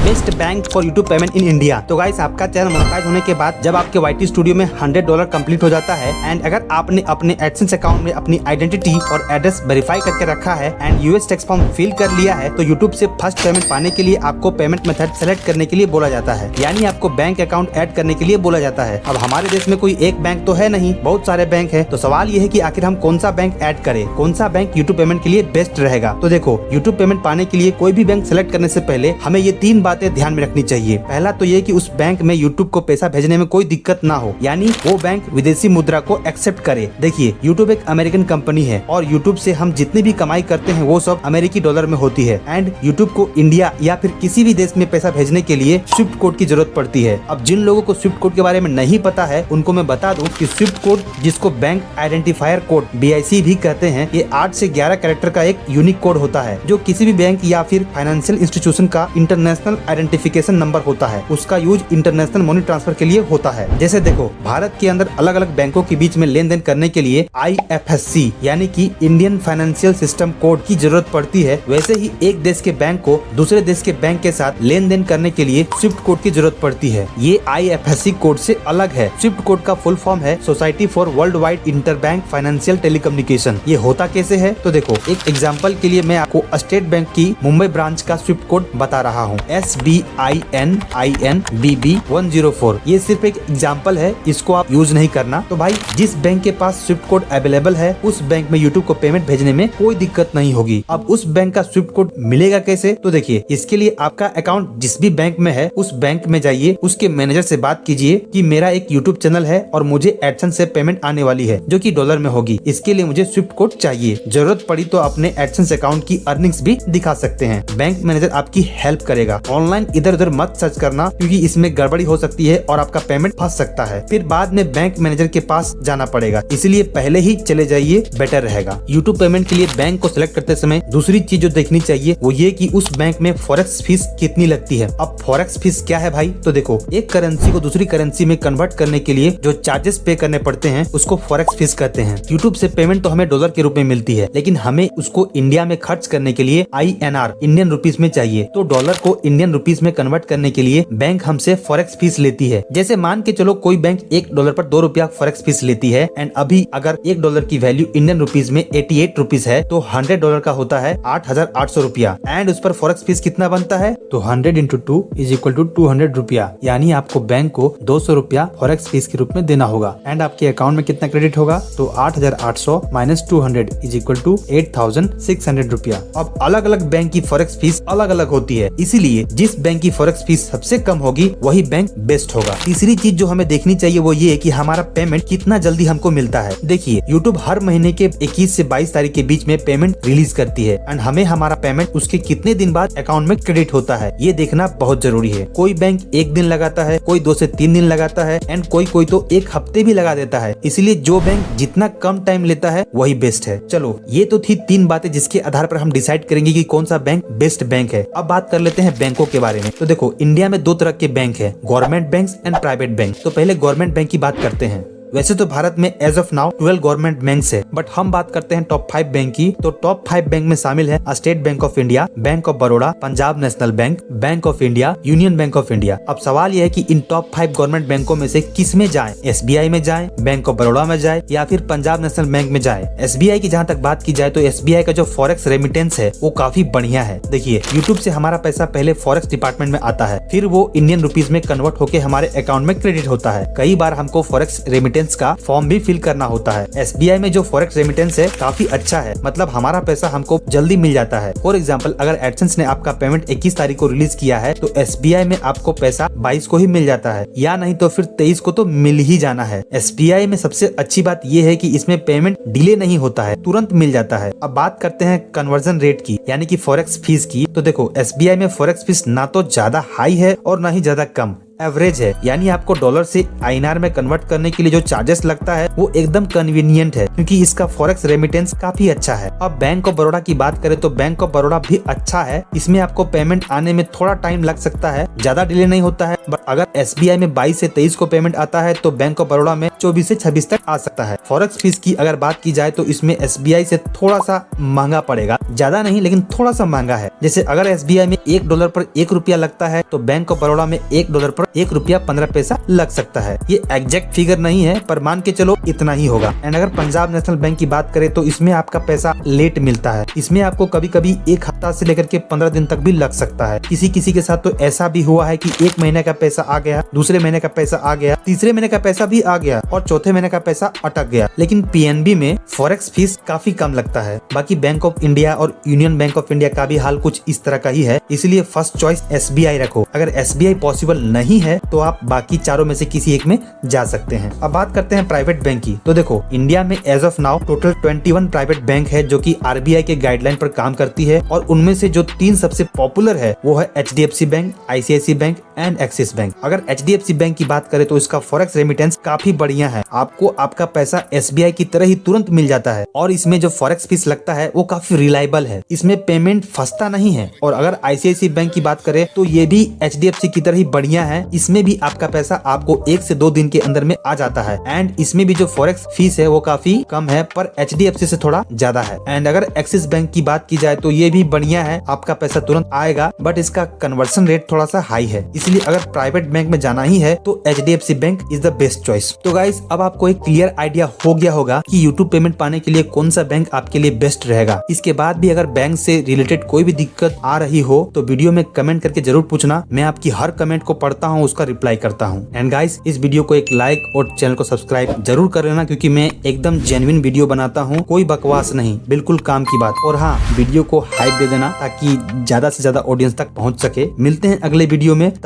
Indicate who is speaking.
Speaker 1: Best bank for YouTube payment in India. तो guys आपका channel monetise होने के बाद जब आपके YT स्टूडियो में $100 कंप्लीट हो जाता है एंड अगर आपने अपने एडसेंस अकाउंट में अपनी आइडेंटिटी और एड्रेस वेरीफाई करके रखा है and US tax form fill कर लिया है तो यूट्यूब से फर्स्ट पेमेंट पाने के लिए आपको पेमेंट मेथड सेलेक्ट करने के लिए बोला जाता है, यानी आपको बैंक अकाउंट ऐड करने के लिए बोला जाता है। अब हमारे देश में कोई एक बैंक तो है नहीं, बहुत सारे बैंक है। तो सवाल ये है कि आखिर हम कौन सा बैंक ऐड करें, कौन सा बैंक यूट्यूब पेमेंट के लिए बेस्ट रहेगा। तो देखो, यूट्यूब पेमेंट पाने के लिए कोई भी बैंक सेलेक्ट करने से पहले हमें ये 3 बातें ध्यान में रखनी चाहिए। पहला तो ये कि उस बैंक में यूट्यूब को पैसा भेजने में कोई दिक्कत ना हो, यानी वो बैंक विदेशी मुद्रा को एक्सेप्ट करे। देखिए, यूट्यूब एक अमेरिकन कंपनी है और यूट्यूब से हम जितनी भी कमाई करते हैं वो सब अमेरिकी डॉलर में होती है एंड यूट्यूब को इंडिया या फिर किसी भी देश में पैसा भेजने के लिए स्विफ्ट कोड की जरूरत पड़ती है। अब जिन लोगों को स्विफ्ट कोड के बारे में नहीं पता है उनको मैं बता दूं कि स्विफ्ट कोड, जिसको बैंक आइडेंटिफायर कोड BIC भी कहते हैं, ये 8 से 11 कैरेक्टर का एक यूनिक कोड होता है जो किसी भी बैंक या फिर फाइनेंशियल इंस्टीट्यूशन का इंटरनेशनल आइडेंटिफिकेशन नंबर होता है। उसका यूज इंटरनेशनल मनी ट्रांसफर के लिए होता है। जैसे देखो, भारत के अंदर अलग अलग बैंकों के बीच में लेन देन करने के लिए IFSC यानी कि इंडियन फाइनेंशियल सिस्टम कोड की जरूरत पड़ती है। वैसे ही एक देश के बैंक को दूसरे देश के बैंक के साथ लेन देन करने के लिए स्विफ्ट कोड की जरूरत पड़ती है। ये IFSC कोड से अलग है। स्विफ्ट कोड का फुल फॉर्म है society for world wide interbank financial telecommunication. ये होता कैसे है तो देखो, एक एग्जांपल के लिए मैं आपको स्टेट बैंक की मुंबई ब्रांच का स्विफ्ट कोड बता रहा हूँ, SBININBB104। ये सिर्फ एक एग्जांपल है, इसको आप यूज नहीं करना। तो भाई, जिस बैंक के पास स्विफ्ट कोड अवेलेबल है उस बैंक में यूट्यूब को पेमेंट भेजने में कोई दिक्कत नहीं होगी। अब उस बैंक का स्विफ्ट कोड मिलेगा कैसे तो देखिए, इसके लिए आपका अकाउंट जिस भी बैंक में है उस बैंक में जाइए, उसके मैनेजर से बात कीजिए कि मेरा एक यूट्यूब चैनल है और मुझे एडसेंस से पेमेंट आने वाली है जो कि डॉलर में होगी, इसके लिए मुझे स्विफ्ट कोड चाहिए। जरूरत पड़ी तो अपने एडसेंस अकाउंट की अर्निंग्स भी दिखा सकते हैं। बैंक मैनेजर आपकी हेल्प करेगा। ऑनलाइन इधर उधर मत सर्च करना क्योंकि इसमें गड़बड़ी हो सकती है और आपका पेमेंट फंस सकता है, फिर बाद में बैंक मैनेजर के पास जाना पड़ेगा। इसलिए पहले ही चले जाइए, बेटर रहेगा। यूट्यूब पेमेंट के लिए बैंक को सिलेक्ट करते समय दूसरी चीज जो देखनी चाहिए वो ये कि उस बैंक में फॉरेक्स फीस कितनी लगती है। अब फॉरेक्स फीस क्या है भाई तो देखो, एक करेंसी को दूसरी करेंसी में कन्वर्ट करने के लिए जो चार्जेस पे करने पड़ते हैं उसको फॉरेक्स फीस कहते हैं। यूट्यूब से पेमेंट तो हमें डॉलर के रूप में मिलती है, लेकिन हमें उसको इंडिया में खर्च करने के लिए INR इंडियन रुपीस में चाहिए। तो डॉलर को इंडियन रुपीस में कन्वर्ट करने के लिए बैंक हमसे फॉरेक्स फीस लेती है। जैसे मान के चलो, कोई बैंक $1 पर ₹2 फॉरेक्स फीस लेती है एंड अभी अगर $1 की वैल्यू इंडियन रुपीस में 88 रुपीस है तो $100 का होता है 8,800 रुपया एंड उस पर फॉरेक्स फीस कितना बनता है तो 100 × 2 = 200 रुपया, यानी आपको बैंक को 200 रुपया फॉरेक्स फीस के रूप में देना होगा एंड आपके अकाउंट में कितना क्रेडिट होगा तो 8,800 - 200 = 8,600 रुपया। अब अलग अलग बैंक की फॉरेक्स फीस अलग अलग होती है, इसीलिए जिस बैंक की फॉरेक्स फीस सबसे कम होगी वही बैंक बेस्ट होगा। तीसरी चीज जो हमें देखनी चाहिए वो ये है कि हमारा पेमेंट कितना जल्दी हमको मिलता है। देखिए, यूट्यूब हर महीने के 21 से 22 तारीख के बीच में पेमेंट रिलीज करती है एंड हमें हमारा पेमेंट उसके कितने दिन बाद अकाउंट में क्रेडिट होता है ये देखना बहुत जरूरी है। कोई बैंक 1 दिन लगाता है, कोई 2 से 3 दिन लगाता है एंड कोई तो 1 हफ्ते भी लगा देता है। इसलिए जो बैंक जितना कम टाइम लेता है वही बेस्ट है। चलो, ये तो थी 3 बातें जिसके आधार पर हम डिसाइड करेंगे कि कौन सा बैंक बेस्ट बैंक है। अब बात कर लेते हैं बैंकों के बारे में। तो देखो, इंडिया में 2 तरह के बैंक है, government bank and private bank. तो पहले गवर्नमेंट बैंक की बात करते हैं। वैसे तो भारत में as of now 12 government banks है, बट हम बात करते हैं टॉप 5 बैंक की। तो टॉप 5 बैंक में शामिल है state bank of India, bank of Baroda, Punjab national bank, bank of India, union bank of India. अब सवाल यह है कि इन टॉप 5 गवर्नमेंट बैंकों में से किस में जाएं? SBI में जाएं, बैंक ऑफ बड़ौदा में जाएं या फिर पंजाब नेशनल बैंक में जाएं? SBI की जहां तक बात की जाए तो SBI का जो फॉरेक्स रेमिटेंस है वो काफी बढ़िया है। देखिए, यूट्यूब से हमारा पैसा पहले फॉरेक्स डिपार्टमेंट में आता है, फिर वो इंडियन रुपीज में कन्वर्ट होकर हमारे अकाउंट में क्रेडिट होता है। कई बार हमको फॉरेक्स रेमिटेंस का फॉर्म फिल करना होता है। SBI में जो फॉरेक्स रेमिटेंस है काफी अच्छा है, मतलब हमारा पैसा हमको जल्दी मिल जाता है। फॉर एग्जांपल, अगर एडसेंस ने आपका पेमेंट 21 तारीख को रिलीज किया है तो SBI में आपको पैसा 22 को ही मिल जाता है, या नहीं तो फिर 23 को तो मिल ही जाना है। SBI में सबसे अच्छी बात यह है कि इसमें पेमेंट डिले नहीं होता है, तुरंत मिल जाता है। अब बात करते हैं कन्वर्जन रेट की, यानी कि फॉरेक्स फीस की। तो देखो, SBI में फॉरेक्स फीस ना तो ज्यादा हाई है और ना ही ज्यादा कम, एवरेज है, यानी आपको डॉलर से INR में कन्वर्ट करने के लिए जो चार्जेस लगता है वो एकदम कन्वीनियंट है, क्योंकि इसका फॉरेक्स रेमिटेंस काफी अच्छा है। अब बैंक ऑफ बड़ौदा की बात करें तो बैंक ऑफ बड़ौदा भी अच्छा है, इसमें आपको पेमेंट आने में थोड़ा टाइम लग सकता है, ज्यादा डिले नहीं होता है। बट अगर SBI में 22 से 23 को पेमेंट आता है तो बैंक ऑफ बड़ौदा में 24 से 26 तक आ सकता है। फॉरेक्स फीस की अगर बात की जाए तो इसमें SBI से थोड़ा सा महंगा पड़ेगा, ज्यादा नहीं लेकिन थोड़ा सा महंगा है। जैसे अगर SBI में $1 पर 1 रुपया लगता है तो बैंक ऑफ बड़ौदा में $1 पर 1 रुपया 15 पैसा लग सकता है। ये एग्जैक्ट फिगर नहीं है पर मान के चलो इतना ही होगा। एंड अगर पंजाब नेशनल बैंक की बात करें तो इसमें आपका पैसा लेट मिलता है, इसमें आपको कभी कभी 1 हफ्ता से लेकर के 15 दिन तक भी लग सकता है। किसी किसी के साथ तो ऐसा भी हुआ है कि 1 महीने का पैसा आ गया, दूसरे महीने का पैसा आ गया, तीसरे महीने का पैसा भी आ गया और चौथे महीने का पैसा अटक गया। लेकिन PNB में फॉरेक्स फीस काफी कम लगता है। बाकी बैंक ऑफ इंडिया और यूनियन बैंक ऑफ इंडिया का भी हाल कुछ इस तरह का ही है, इसलिए फर्स्ट चॉइस SBI रखो। अगर SBI पॉसिबल नहीं है तो आप बाकी चारों में से किसी एक में जा सकते हैं। अब बात करते हैं प्राइवेट बैंक की। तो देखो इंडिया में as of now total 21 private bank है जो कि RBI के गाइडलाइन पर काम करती है, और उनमें से जो 3 सबसे पॉपुलर है वो है HDFC bank, ICICI bank and axis bank. अगर HDFC बैंक की बात करें तो इसका फॉरेक्स रेमिटेंस काफी बढ़िया है, आपको आपका पैसा SBI की तरह ही तुरंत मिल जाता है, और इसमें जो फॉरेक्स फीस लगता है वो काफी रिलायबल है, इसमें पेमेंट फंसता नहीं है। और अगर ICICI बैंक की बात करें तो ये भी HDFC की तरह ही बढ़िया है, इसमें भी आपका पैसा आपको 1 से 2 दिन के अंदर में आ जाता है। एंड इसमें भी जो फॉरेक्स फीस है वो काफी कम है पर HDFC से थोड़ा ज्यादा है। एंड अगर एक्सिस बैंक की बात की जाए तो ये भी बढ़िया है, आपका पैसा तुरंत आएगा, बट इसका कन्वर्शन रेट थोड़ा सा हाई है, इसलिए अगर प्राइवेट बैंक में जाना ही है तो HDFC bank is the best choice. तो गाइस अब आपको एक क्लियर आइडिया हो गया होगा कि YouTube पेमेंट पाने के लिए कौन सा बैंक आपके लिए बेस्ट रहेगा। इसके बाद भी अगर बैंक से रिलेटेड कोई भी दिक्कत आ रही हो तो वीडियो में कमेंट करके जरूर पूछना, मैं आपकी हर कमेंट को पढ़ता हूँ, उसका रिप्लाई करता हूँ। एंड गाइस इस वीडियो को एक लाइक और चैनल को सब्सक्राइब जरूर कर लेना, क्योंकि मैं एकदम जेन्युइन वीडियो बनाता हूँ, कोई बकवास नहीं, बिल्कुल काम की बात। और हाँ, वीडियो को हाइप दे देना ताकि ज्यादा से ज्यादा ऑडियंस तक पहुँच सके। मिलते हैं अगले वीडियो में, तब